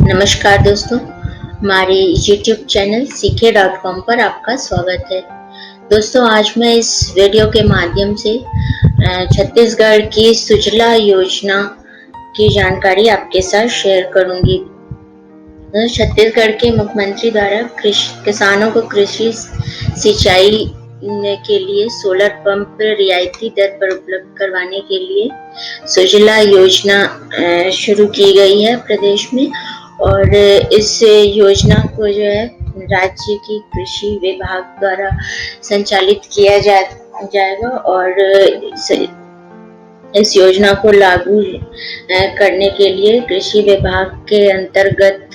नमस्कार दोस्तों, हमारे यूट्यूब चैनल सीखे.com पर आपका स्वागत है। दोस्तों, आज मैं इस वीडियो के माध्यम से छत्तीसगढ़ की सुजला योजना की जानकारी आपके साथ शेयर करूंगी। छत्तीसगढ़ के मुख्यमंत्री द्वारा किसानों को कृषि सिंचाई के लिए सोलर पंप रियायती दर पर उपलब्ध करवाने के लिए सुजला योजना शुरू की गई है प्रदेश में। और इस योजना को जो है राज्य की कृषि विभाग द्वारा संचालित किया जाएगा और इस योजना को लागू करने के लिए कृषि विभाग के अंतर्गत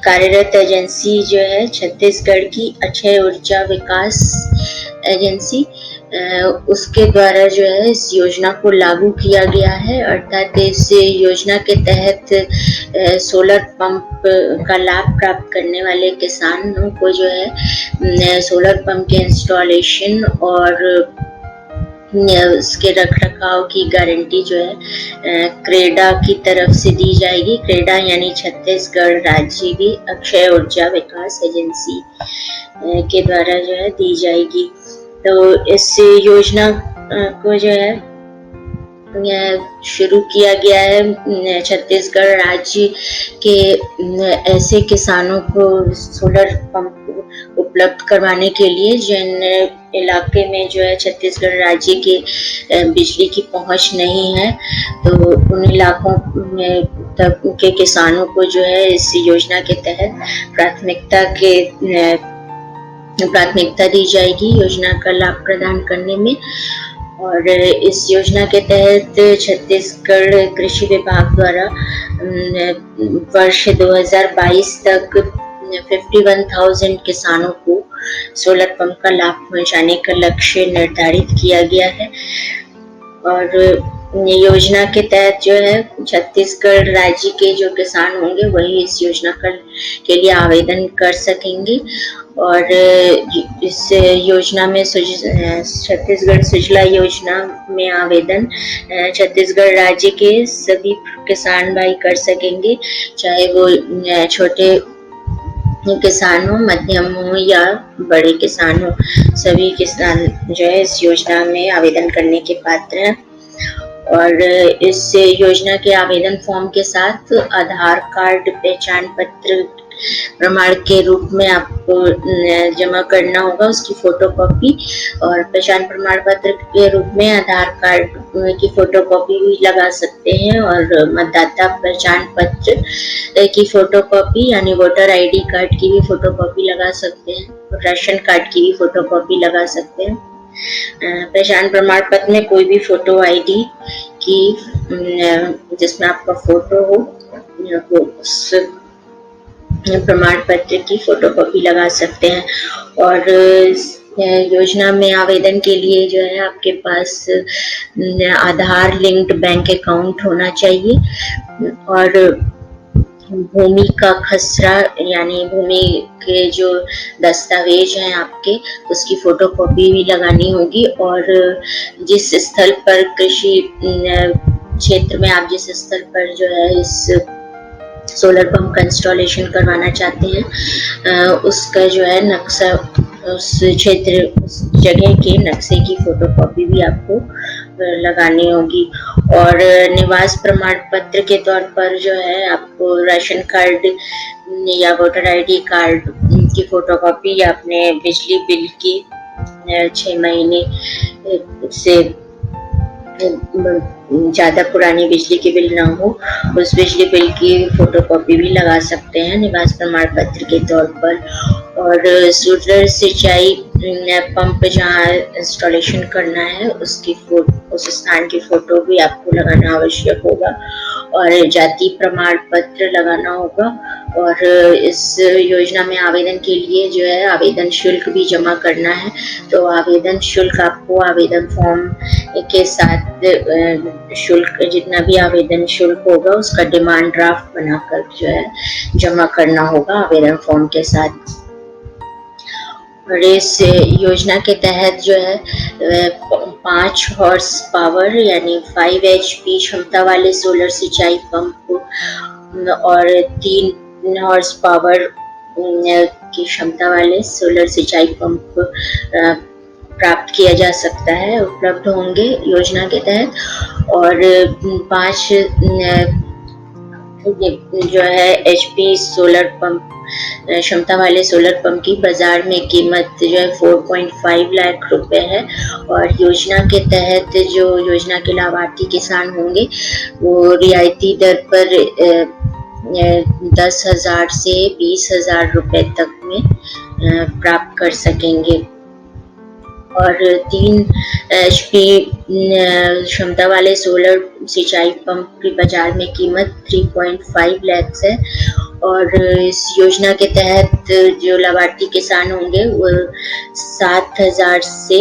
कार्यरत एजेंसी जो है छत्तीसगढ़ की अक्षय ऊर्जा विकास एजेंसी, उसके द्वारा जो है इस योजना को लागू किया गया है। अर्थात इस योजना के तहत सोलर पंप का लाभ प्राप्त करने वाले किसानों को जो है सोलर पंप के इंस्टॉलेशन और उसके रख रखाव की गारंटी जो है क्रेडा की तरफ से दी जाएगी। क्रेडा यानी छत्तीसगढ़ राज्य की अक्षय ऊर्जा विकास एजेंसी के द्वारा जो है दी जाएगी। तो इस योजना को जो है शुरू किया गया है छत्तीसगढ़ राज्य के ऐसे किसानों को सोलर पंप उपलब्ध करवाने के लिए जिन इलाके में जो है छत्तीसगढ़ राज्य के बिजली की पहुंच नहीं है, तो उन इलाकों में तक के किसानों को जो है इस योजना के तहत प्राथमिकता दी जाएगी योजना का लाभ प्रदान करने में। और इस योजना के तहत छत्तीसगढ़ कृषि विभाग द्वारा वर्ष 2022 तक 51,000 किसानों को सोलर पंप का लाभ पहुंचाने का लक्ष्य निर्धारित किया गया है। और योजना के तहत जो है छत्तीसगढ़ राज्य के जो किसान होंगे वही इस योजना के लिए आवेदन कर सकेंगे। और इस योजना में छत्तीसगढ़ सुजला योजना में आवेदन छत्तीसगढ़ राज्य के सभी किसान भाई कर सकेंगे, चाहे वो छोटे किसान हो, मध्यम हो या बड़े किसान हो। सभी किसान जो है इस योजना में आवेदन करने के पात्र हैं। और इस योजना के आवेदन फॉर्म के साथ आधार कार्ड, पहचान पत्र प्रमाण के रूप में आपको जमा करना होगा उसकी फोटोकॉपी, और पहचान प्रमाण पत्र के रूप में आधार कार्ड की फोटोकॉपी भी लगा सकते हैं, और मतदाता पहचान पत्र की फोटोकॉपी यानी वोटर आईडी कार्ड की भी फोटोकॉपी लगा सकते हैं, राशन कार्ड की भी फोटोकॉपी लगा सकते हैं। पहचान प्रमाण पत्र में कोई भी फोटो आईडी की जिसमें आपका फोटो हो उस प्रमाण पत्र की फोटोकॉपी लगा सकते हैं। और योजना में आवेदन के लिए जो है आपके पास आधार लिंक्ड बैंक अकाउंट होना चाहिए, और भूमि का खसरा यानी भूमि के जो दस्तावेज हैं आपके उसकी फोटोकॉपी भी लगानी होगी। और जिस स्थल पर कृषि क्षेत्र में आप जिस स्थल पर जो है इस सोलर पंप का इंस्टॉलेशन करवाना चाहते हैं उसका जो है नक्शा, उस क्षेत्र उस जगह के नक्शे की फोटोकॉपी भी आपको लगानी होगी। और निवास प्रमाण पत्र के तौर पर जो है आपको राशन कार्ड या वोटर आईडी कार्ड की फोटोकॉपी या अपने बिजली बिल की 6 महीने से ज्यादा पुरानी बिजली के बिल ना हो उस बिजली बिल की फोटोकॉपी भी लगा सकते हैं निवास प्रमाण पत्र के तौर पर। और सोलर सिंचाई पंप जहाँ इंस्टॉलेशन करना है उसकी उस स्थान की फोटो भी आपको लगाना आवश्यक होगा, और जाति प्रमाण पत्र लगाना होगा। और इस योजना में आवेदन के लिए जो है आवेदन शुल्क भी जमा करना है। तो आवेदन शुल्क आपको आवेदन फॉर्म के साथ शुल्क जितना भी आवेदन शुल्क होगा उसका डिमांड ड्राफ्ट बनाकर जो है जमा करना होगा आवेदन फॉर्म के साथ। और इस योजना के तहत जो है 5 हॉर्स पावर यानी 5 HP क्षमता वाले सोलर सिंचाई पंप और 3 हॉर्स पावर की क्षमता वाले सोलर सिंचाई पंप प्राप्त किया जा सकता है, उपलब्ध होंगे योजना के तहत। और 5 जो है HP सोलर पंप क्षमता वाले सोलर पंप की बाजार में कीमत जो है 4.5 लाख रुपए है। और योजना के तहत जो योजना के लाभार्थी किसान होंगे वो रियायती दर पर 10,000 से 20,000 रुपए तक में प्राप्त कर सकेंगे। और 3 HP क्षमता वाले सोलर सिंचाई पंप की बाजार में कीमत 3.5 लाख है। और इस योजना के तहत जो लाभार्थी किसान होंगे वो 7,000 से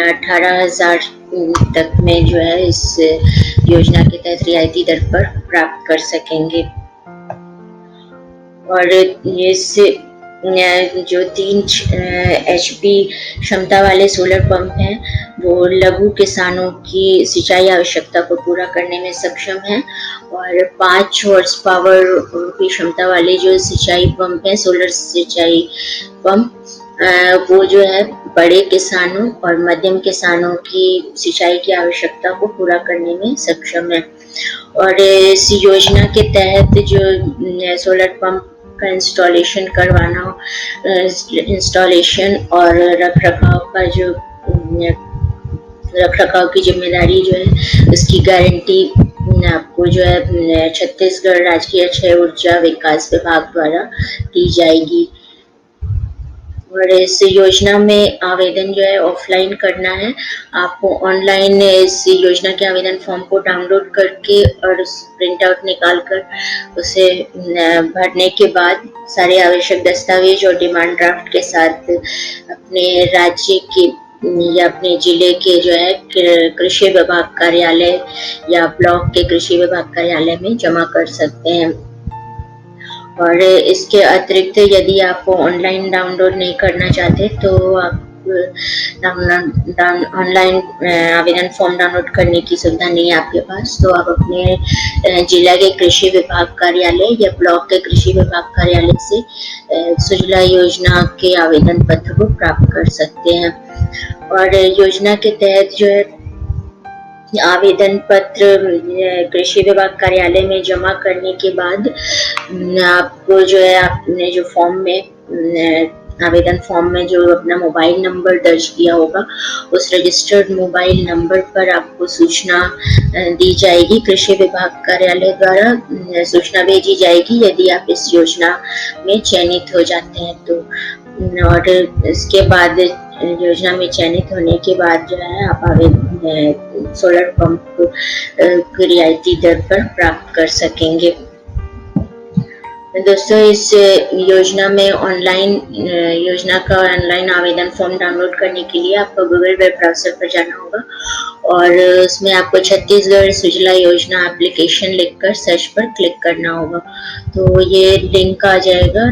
18,000 तक में जो है इस योजना के तहत रियायती दर पर प्राप्त कर सकेंगे। और इस जो 3 HP क्षमता वाले सोलर पंप हैं वो लघु किसानों की सिंचाई आवश्यकता को पूरा करने में सक्षम हैं। और 5 हॉर्स पावर की क्षमता वाले जो सिंचाई पंप हैं, सोलर सिंचाई पंप, वो जो है बड़े किसानों और मध्यम किसानों की सिंचाई की आवश्यकता को पूरा करने में सक्षम है। और इस योजना के तहत जो सोलर पंप का इंस्टॉलेशन करवाना, इंस्टॉलेशन और रखरखाव की जिम्मेदारी जो है उसकी गारंटी आपको जो है छत्तीसगढ़ राज्य अक्षय ऊर्जा विकास विभाग द्वारा दी जाएगी। और इस योजना में आवेदन जो है ऑफलाइन करना है। आपको ऑनलाइन इस योजना के आवेदन फॉर्म को डाउनलोड करके और प्रिंट आउट निकाल कर उसे भरने के बाद सारे आवश्यक दस्तावेज और डिमांड ड्राफ्ट के साथ अपने राज्य के या अपने जिले के जो है कृषि विभाग कार्यालय या ब्लॉक के कृषि विभाग कार्यालय में जमा कर सकते हैं। और इसके अतिरिक्त यदि आप ऑनलाइन डाउनलोड नहीं करना चाहते तो आप ऑनलाइन आवेदन फॉर्म डाउनलोड करने की सुविधा नहीं है आपके पास, तो आप अपने जिला के कृषि विभाग कार्यालय या ब्लॉक के कृषि विभाग कार्यालय से सुजला योजना के आवेदन पत्र को प्राप्त कर सकते हैं। और योजना के तहत जो है आवेदन पत्र कृषि विभाग कार्यालय में जमा करने के बाद आपको जो है आपने जो फॉर्म में आवेदन फॉर्म में जो अपना मोबाइल नंबर दर्ज किया होगा उस रजिस्टर्ड मोबाइल नंबर पर आपको सूचना दी जाएगी। कृषि विभाग कार्यालय द्वारा सूचना भेजी जाएगी यदि आप इस योजना में चयनित हो जाते हैं तो। और इसके बाद योजना में चयनित होने के बाद जो है आप आवेदन सोलर पंप को रियायती दर पर प्राप्त कर सकेंगे। दोस्तों इस योजना में योजना का ऑनलाइन आवेदन फॉर्म डाउनलोड करने के लिए आपको गूगल वेब ब्राउज़र पर जाना होगा और उसमें आपको छत्तीसगढ़ सुजला योजना एप्लीकेशन लिखकर सर्च पर क्लिक करना होगा। तो ये लिंक आ जाएगा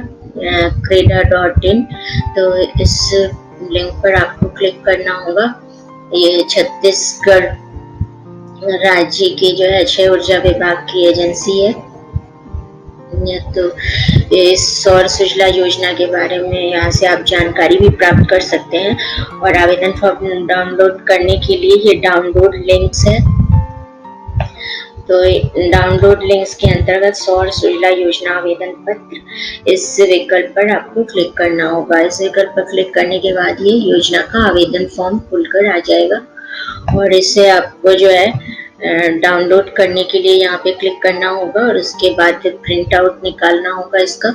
creda.in, तो इस लिंक पर आपको क्लिक करना होगा। ये छत्तीसगढ़ राज्य की जो है अक्षय ऊर्जा विभाग की एजेंसी है। तो इस सौर सुजला योजना के बारे में यहाँ से आप जानकारी भी प्राप्त कर सकते हैं। और आवेदन फॉर्म डाउनलोड करने के लिए ये डाउनलोड लिंक्स है, तो डाउनलोड लिंक्स के अंतर्गत सौर सुजला योजना आवेदन पत्र इस विकल्प पर आपको क्लिक करना होगा। इस विकल्प पर क्लिक करने के बाद ये योजना का आवेदन फॉर्म खुलकर आ जाएगा और इसे आपको जो है डाउनलोड करने के लिए यहाँ पे क्लिक करना होगा और उसके बाद फिर प्रिंट आउट निकालना होगा इसका।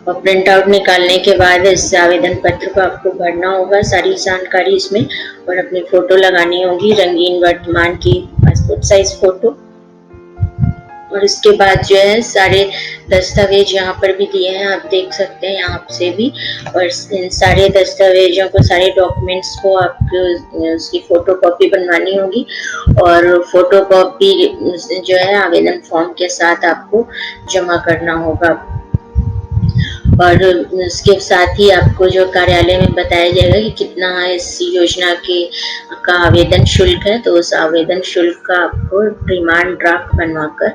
और प्रिंट आउट निकालने के बाद इस आवेदन पत्र को आपको भरना होगा, सारी जानकारी इसमें, और अपनी फोटो लगानी होगी, रंगीन वर्तमान की पासपोर्ट साइज फोटो। और इसके बाद जो है सारे दस्तावेज यहाँ पर भी दिए हैं, आप देख सकते हैं यहाँ से भी। और इन सारे दस्तावेजों को, सारे डॉक्यूमेंट्स को आपको उसकी फोटो कॉपी बनवानी होगी और फोटो कॉपी जो है आवेदन फॉर्म के साथ आपको जमा करना होगा। और इसके साथ ही आपको जो कार्यालय में बताया जाएगा कि कितना इस योजना के का आवेदन शुल्क है, तो उस आवेदन शुल्क का आपको डिमांड ड्राफ्ट बनवाकर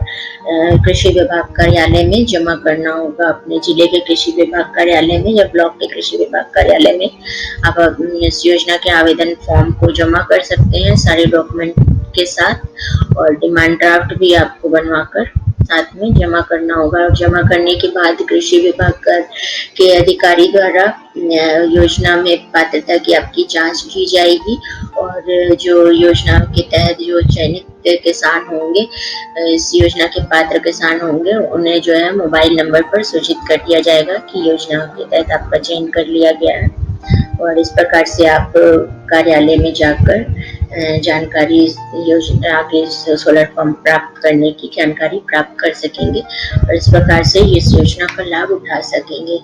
कृषि विभाग कार्यालय में जमा करना होगा। अपने जिले के कृषि विभाग कार्यालय में या ब्लॉक के कृषि विभाग कार्यालय में आप इस योजना के आवेदन फॉर्म को जमा कर सकते हैं सारे डॉक्यूमेंट के साथ, और डिमांड ड्राफ्ट भी आपको बनवाकर साथ में जमा करना होगा। और जमा करने के बाद कृषि विभाग के अधिकारी द्वारा योजना में पात्रता की आपकी जांच की जाएगी, और जो योजना के तहत जो चयनित किसान होंगे, इस योजना के पात्र किसान होंगे, उन्हें जो है मोबाइल नंबर पर सूचित कर दिया जाएगा कि योजना के तहत आपका चयन कर लिया गया है, और इस प्रकार से आप कार्यालय में जाकर जानकारी योजना के सोलर पंप प्राप्त करने की जानकारी प्राप्त कर सकेंगे, और इस प्रकार से इस योजना का लाभ उठा सकेंगे।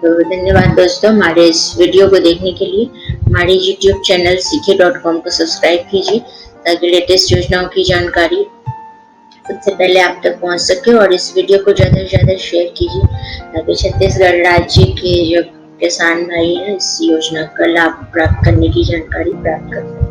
तो धन्यवाद दोस्तों, हमारे इस वीडियो को देखने के लिए। हमारे YouTube चैनल सीखे.com को सब्सक्राइब कीजिए ताकि लेटेस्ट योजनाओं की जानकारी सबसे पहले आप तक पहुंच सके, और इस वीडियो को ज़्यादा से ज़्यादा शेयर कीजिए ताकि छत्तीसगढ़ राज्य के जो किसान भाई हैं इस योजना का लाभ प्राप्त करने की जानकारी प्राप्त कर सकें।